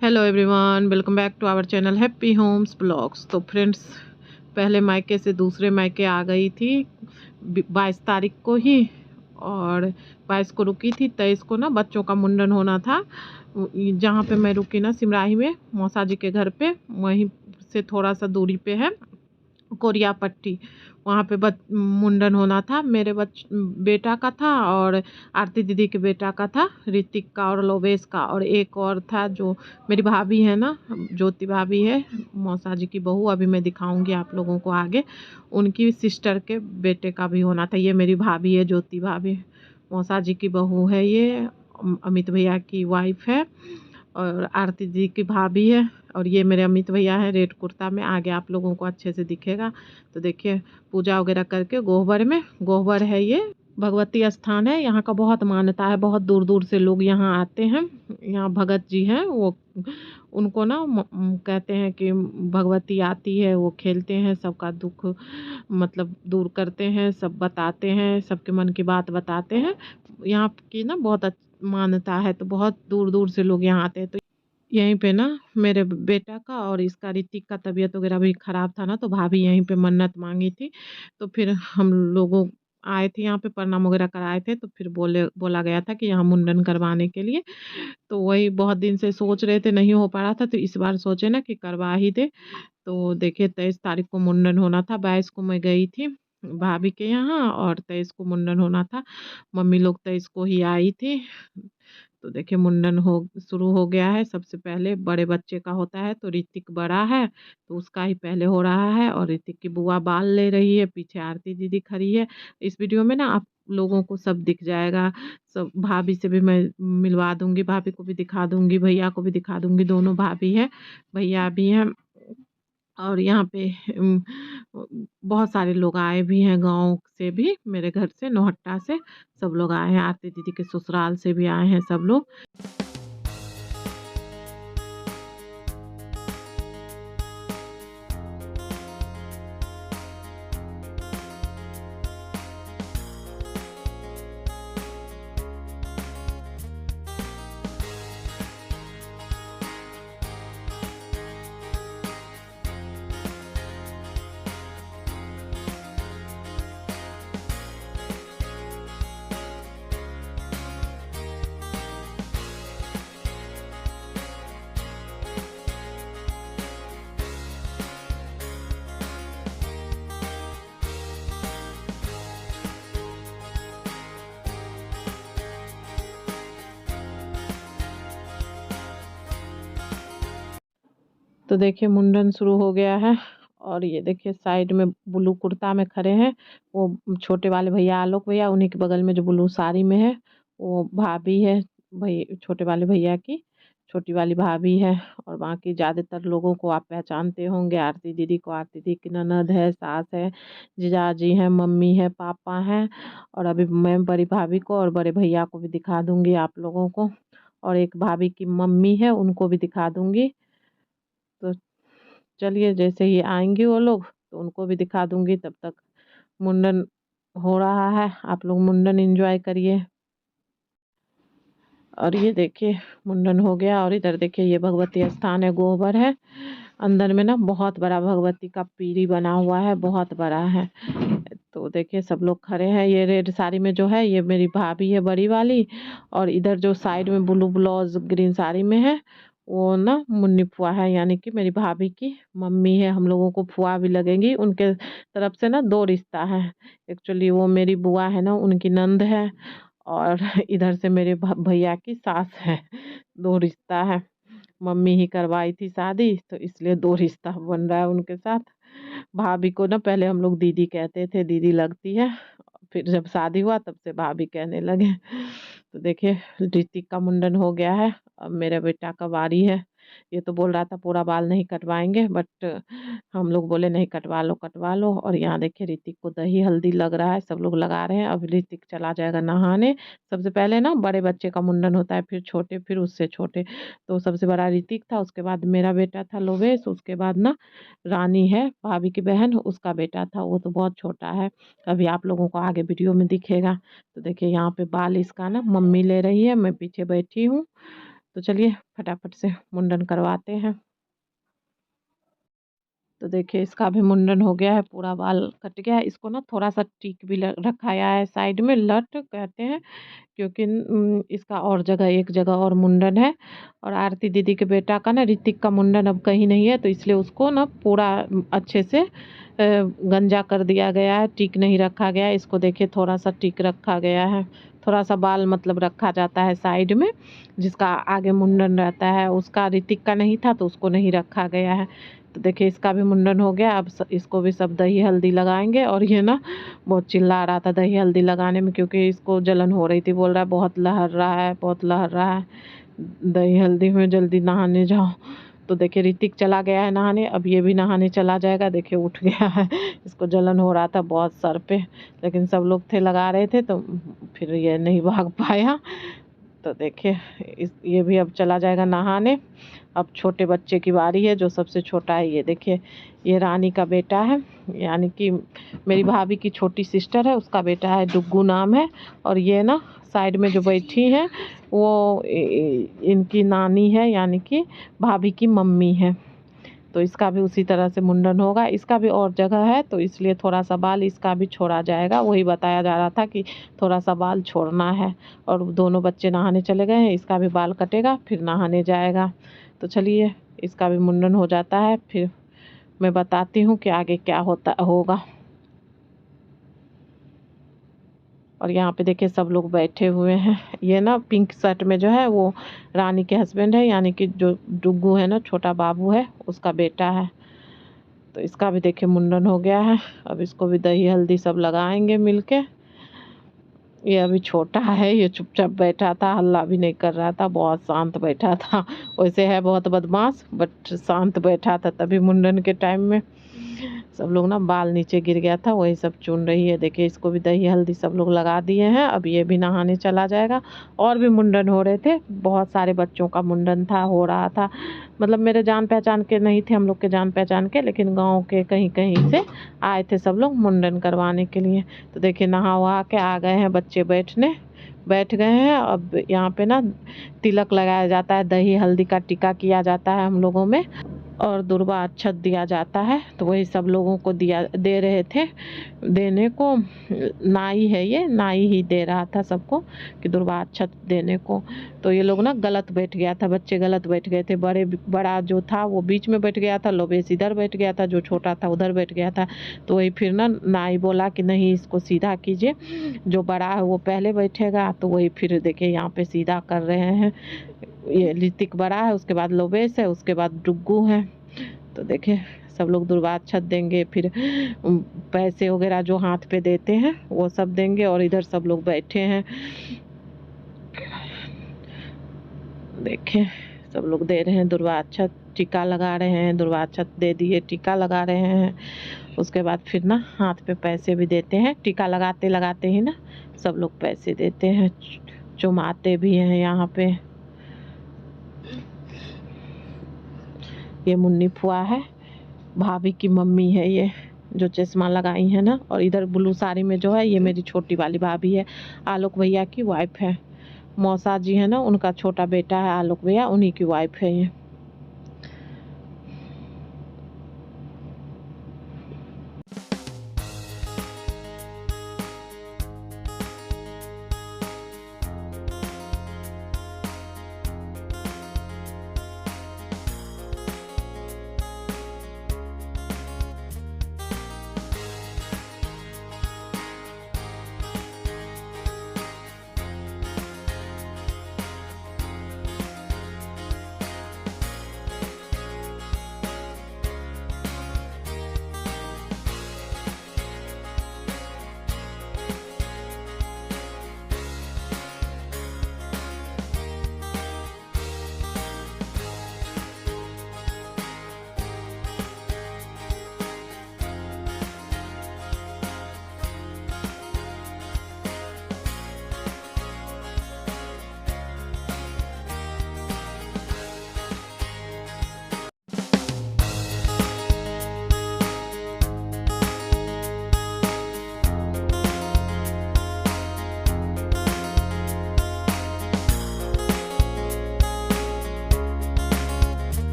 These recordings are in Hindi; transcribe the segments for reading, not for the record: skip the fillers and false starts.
Hello everyone, welcome back to our channel happy homes blogs. तो फ्रेंड्स, पहले मायके से दूसरे मायके आ गई थी 22 तारीख को ही, और 22 को रुकी थी। 23 को ना बच्चों का मुंडन होना था। जहाँ पे मैं रुकी ना, सिमराही में मौसा जी के घर पे, वहीं से थोड़ा सा दूरी पे है कोरिया पट्टी। वहाँ पे मुंडन होना था। मेरे बेटा का था, और आरती दीदी के बेटा का था, ऋतिक का और लोवेश का, और एक और था जो मेरी भाभी है ना, ज्योति भाभी है, मौसा जी की बहू। अभी मैं दिखाऊंगी आप लोगों को आगे। उनकी सिस्टर के बेटे का भी होना था। ये मेरी भाभी है, ज्योति भाभी, मौसा जी की बहू है ये, अमित भैया की वाइफ है, और आरती जी की भाभी है। और ये मेरे अमित भैया है रेड कुर्ता में, आगे आप लोगों को अच्छे से दिखेगा। तो देखिए, पूजा वगैरह करके गोहबर में, गोहबर है ये भगवती स्थान है। यहाँ का बहुत मान्यता है, बहुत दूर दूर से लोग यहाँ आते हैं। यहाँ भगत जी हैं, वो उनको ना कहते हैं कि भगवती आती है, वो खेलते हैं, सबका दुख मतलब दूर करते हैं, सब बताते हैं, सबके मन की बात बताते हैं। यहाँ की ना बहुत मान्यता है, तो बहुत दूर दूर से लोग यहाँ आते हैं। तो यहीं पे ना मेरे बेटा का और इसका ऋतिक का तबीयत वगैरह भी ख़राब था ना, तो भाभी यहीं पे मन्नत मांगी थी। तो फिर हम लोगों आए थे यहाँ पे, प्रणाम वगैरह कराए थे। तो फिर बोला गया था कि यहाँ मुंडन करवाने के लिए। तो वही बहुत दिन से सोच रहे थे, नहीं हो पा रहा था, तो इस बार सोचे ना कि करवा ही दे। तो देखिए, 23 तारीख को मुंडन होना था। 22 को मैं गई थी भाभी के यहाँ, और 23 को मुंडन होना था। मम्मी लोग 23 को ही आई थी। तो देखिए, मुंडन हो शुरू हो गया है। सबसे पहले बड़े बच्चे का होता है, तो ऋतिक बड़ा है तो उसका ही पहले हो रहा है। और ऋतिक की बुआ बाल ले रही है, पीछे आरती दीदी खड़ी है। इस वीडियो में ना आप लोगों को सब दिख जाएगा। सब भाभी से भी मैं मिलवा दूंगी, भाभी को भी दिखा दूंगी, भैया को भी दिखा दूंगी। दोनों भाभी है, भैया भी हैं। और यहाँ पे बहुत सारे लोग आए भी हैं, गांव से भी, मेरे घर से, नौहट्टा से सब लोग आए हैं। आरती दीदी के ससुराल से भी आए हैं सब लोग। तो देखिए, मुंडन शुरू हो गया है। और ये देखिए, साइड में ब्लू कुर्ता में खड़े हैं वो छोटे वाले भैया, आलोक भैया। उन्हीं के बगल में जो ब्लू साड़ी में है वो भाभी है, भाई छोटे वाले भैया की छोटी वाली भाभी है। और बाकी ज़्यादातर लोगों को आप पहचानते होंगे। आरती दीदी को, आरती दीदी की ननद है, सास है, जीजाजी हैं, मम्मी है, पापा हैं। और अभी मैं बड़ी भाभी को और बड़े भैया को भी दिखा दूंगी आप लोगों को। और एक भाभी की मम्मी है, उनको भी दिखा दूंगी। तो चलिए, जैसे ही आएंगे वो लोग तो उनको भी दिखा दूंगी। तब तक मुंडन हो रहा है, आप लोग मुंडन एंजॉय करिए। और ये देखिए, मुंडन हो गया। और इधर देखिए, ये भगवती स्थान है, गोबर है। अंदर में ना बहुत बड़ा भगवती का पीरी बना हुआ है, बहुत बड़ा है। तो देखिए, सब लोग खड़े हैं। ये रेड साड़ी में जो है, ये मेरी भाभी है, बड़ी वाली। और इधर जो साइड में ब्लू ब्लाउज ग्रीन साड़ी में है, वो ना मुन्नी फुआ है, यानी कि मेरी भाभी की मम्मी है। हम लोगों को फुआ भी लगेंगी। उनके तरफ से ना दो रिश्ता है। एक्चुअली वो मेरी बुआ है ना, उनकी नंद है। और इधर से मेरे भैया की सास है। दो रिश्ता है। मम्मी ही करवाई थी शादी, तो इसलिए दो रिश्ता बन रहा है उनके साथ। भाभी को ना पहले हम लोग दीदी कहते थे, दीदी लगती है। फिर जब शादी हुआ तब से भाभी कहने लगे। तो देखिए, ऋतिक का मुंडन हो गया है। अब मेरे बेटा का बारी है। ये तो बोल रहा था पूरा बाल नहीं कटवाएंगे, बट हम लोग बोले नहीं, कटवा लो कटवा लो। और यहाँ देखिए, ऋतिक को दही हल्दी लग रहा है, सब लोग लगा रहे हैं। अब ऋतिक चला जाएगा नहाने। सबसे पहले ना बड़े बच्चे का मुंडन होता है, फिर छोटे, फिर उससे छोटे। तो सबसे बड़ा ऋतिक था, उसके बाद मेरा बेटा था लोवेश, उसके बाद ना रानी है भाभी की बहन, उसका बेटा था, वो तो बहुत छोटा है। अभी आप लोगों को आगे वीडियो में दिखेगा। तो देखिए, यहाँ पे बाल इसका ना मम्मी ले रही है, मैं पीछे बैठी हूँ। तो चलिए फटाफट से मुंडन करवाते हैं। तो देखिए इसका भी मुंडन हो गया है, पूरा बाल कट गया है। इसको ना थोड़ा सा टीक भी रखाया है साइड में, लट कहते हैं, क्योंकि इसका और जगह एक जगह और मुंडन है। और आरती दीदी के बेटा का ना, ऋतिक का मुंडन अब कहीं नहीं है, तो इसलिए उसको ना पूरा अच्छे से गंजा कर दिया गया है, टीक नहीं रखा गया है। इसको देखिए थोड़ा सा टीक रखा गया है, थोड़ा सा बाल मतलब रखा जाता है साइड में, जिसका आगे मुंडन रहता है। उसका ऋतिक का नहीं था तो उसको नहीं रखा गया है। तो देखिए इसका भी मुंडन हो गया। अब इसको भी सब दही हल्दी लगाएंगे। और ये ना बहुत चिल्ला रहा था दही हल्दी लगाने में, क्योंकि इसको जलन हो रही थी। बोल रहा है बहुत लहर रहा है, बहुत लहर रहा है, दही हल्दी में जल्दी नहाने जाओ। तो देखिए ऋतिक चला गया है नहाने, अब ये भी नहाने चला जाएगा। देखिए उठ गया है, इसको जलन हो रहा था बहुत सर पे, लेकिन सब लोग थे लगा रहे थे तो फिर ये नहीं भाग पाया। तो देखिए ये भी अब चला जाएगा नहाने। अब छोटे बच्चे की बारी है, जो सबसे छोटा है। ये देखिए ये रानी का बेटा है, यानी कि मेरी भाभी की छोटी सिस्टर है, उसका बेटा है, डुग्गू नाम है। और ये ना साइड में जो बैठी हैं वो इनकी नानी है, यानी कि भाभी की मम्मी है। तो इसका भी उसी तरह से मुंडन होगा। इसका भी और जगह है, तो इसलिए थोड़ा सा बाल इसका भी छोड़ा जाएगा। वही बताया जा रहा था कि थोड़ा सा बाल छोड़ना है। और दोनों बच्चे नहाने चले गए हैं, इसका भी बाल कटेगा फिर नहाने जाएगा। तो चलिए इसका भी मुंडन हो जाता है, फिर मैं बताती हूँ कि आगे क्या होगा। और यहाँ पे देखिए सब लोग बैठे हुए हैं। ये ना पिंक शर्ट में जो है वो रानी के हस्बैंड है, यानी कि जो डुग्गू है ना, छोटा बाबू है, उसका बेटा है। तो इसका भी देखिए मुंडन हो गया है। अब इसको भी दही हल्दी सब लगाएंगे मिलके। ये अभी छोटा है, ये चुपचाप बैठा था, हल्ला भी नहीं कर रहा था, बहुत शांत बैठा था। वैसे है बहुत बदमाश, बट शांत बैठा था। तभी मुंडन के टाइम में सब लोग ना बाल नीचे गिर गया था, वही सब चुन रही है। देखिए इसको भी दही हल्दी सब लोग लगा दिए हैं। अब ये भी नहाने चला जाएगा। और भी मुंडन हो रहे थे, बहुत सारे बच्चों का मुंडन था, हो रहा था। मतलब मेरे जान पहचान के नहीं थे, हम लोग के जान पहचान के, लेकिन गांव के कहीं कहीं से आए थे सब लोग मुंडन करवाने के लिए। तो देखिए नहा वहा के आ गए हैं बच्चे, बैठ गए हैं। अब यहाँ पे ना तिलक लगाया जाता है, दही हल्दी का टीका किया जाता है हम लोगों में, और दुर्वा अक्षत दिया जाता है। तो वही सब लोगों को दे रहे थे देने को। नाई है, ये नाई ही दे रहा था सबको कि दुर्वा अक्षत देने को। तो ये लोग ना गलत बैठ गया था, बच्चे गलत बैठ गए थे। बड़ा जो था वो बीच में बैठ गया था, लोबेश इधर बैठ गया था, जो छोटा था उधर बैठ गया था। तो वही फिर ना नाई बोला कि नहीं, इसको सीधा कीजिए, जो बड़ा है वो पहले बैठेगा। तो वही फिर देखिए यहाँ पे सीधा कर रहे हैं। ये ऋतिक बड़ा है, उसके बाद लोबेश है, उसके बाद डुग्गू है। तो देखिए सब लोग दुर्वाक्षत देंगे, फिर पैसे वगैरह जो हाथ पे देते हैं वो सब देंगे। और इधर सब लोग बैठे हैं, देखिए सब लोग दे रहे हैं दुर्वाक्षत, टीका लगा रहे हैं। दुर्वाक्षत दे दिए, टीका लगा रहे हैं। उसके बाद फिर ना हाथ पे पैसे भी देते हैं। टीका लगाते लगाते ही ना सब लोग पैसे देते हैं, चुमाते भी हैं यहाँ पे। ये मुन्नी फुआ है, भाभी की मम्मी है, ये जो चश्मा लगाई है ना। और इधर ब्लू साड़ी में जो है ये मेरी छोटी वाली भाभी है, आलोक भैया की वाइफ है। मौसा जी है ना, उनका छोटा बेटा है आलोक भैया, उन्हीं की वाइफ है ये।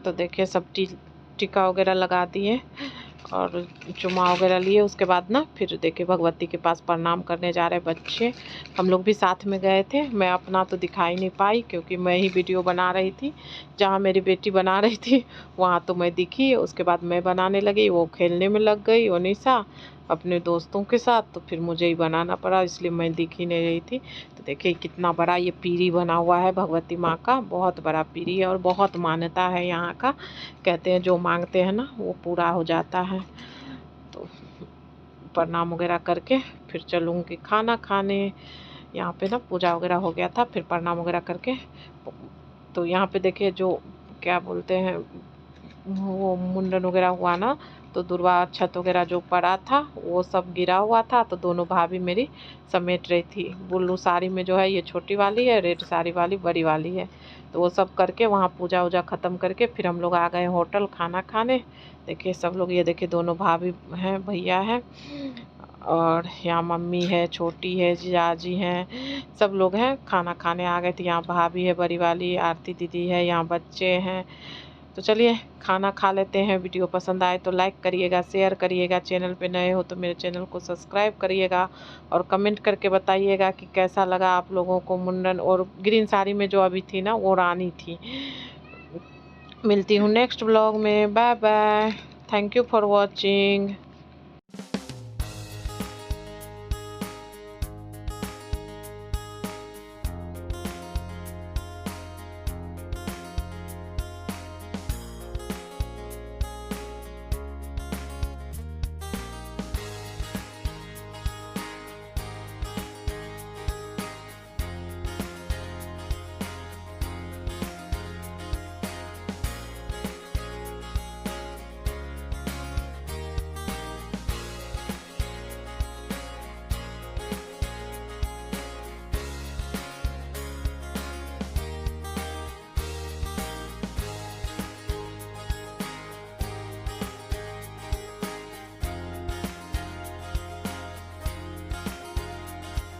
तो देखिए सब टीका वगैरह लगा दिए और चुमा वगैरह लिए। उसके बाद ना फिर देखिए भगवती के पास प्रणाम करने जा रहे बच्चे। हम लोग भी साथ में गए थे। मैं अपना तो दिखाई नहीं पाई क्योंकि मैं ही वीडियो बना रही थी। जहाँ मेरी बेटी बना रही थी वहाँ तो मैं दिखी। उसके बाद मैं बनाने लगी, वो खेलने में लग गई ओनिशा अपने दोस्तों के साथ, तो फिर मुझे ही बनाना पड़ा, इसलिए मैं दिख ही नहीं रही थी। तो देखिए कितना बड़ा ये पीरी बना हुआ है भगवती माँ का, बहुत बड़ा पीरी है और बहुत मान्यता है यहाँ का। कहते हैं जो मांगते हैं ना वो पूरा हो जाता है। तो प्रणाम वगैरह करके फिर चलूँगी खाना खाने। यहाँ पे ना पूजा वगैरह हो गया था, फिर प्रणाम वगैरह करके तो यहाँ पे देखिए जो क्या बोलते हैं वो मुंडन वगैरह हुआ ना, तो दुर्वा छत वगैरह जो पड़ा था वो सब गिरा हुआ था, तो दोनों भाभी मेरी समेट रही थी। ब्लू साड़ी में जो है ये छोटी वाली है, रेड साड़ी वाली बड़ी वाली है। तो वो सब करके वहाँ पूजा वूजा ख़त्म करके फिर हम लोग आ गए होटल खाना खाने। देखिए सब लोग, ये देखिए दोनों भाभी हैं, भैया हैं और यहाँ मम्मी है, छोटी है, जीजाजी हैं, सब लोग हैं। खाना खाने आ गए थे। यहाँ भाभी है बड़ी वाली, आरती दीदी है, यहाँ बच्चे हैं। तो चलिए खाना खा लेते हैं। वीडियो पसंद आए तो लाइक करिएगा, शेयर करिएगा, चैनल पे नए हो तो मेरे चैनल को सब्सक्राइब करिएगा और कमेंट करके बताइएगा कि कैसा लगा आप लोगों को मुंडन। और ग्रीन साड़ी में जो अभी थी ना वो रानी थी। मिलती हूँ नेक्स्ट ब्लॉग में। Bye bye, thank you for watching.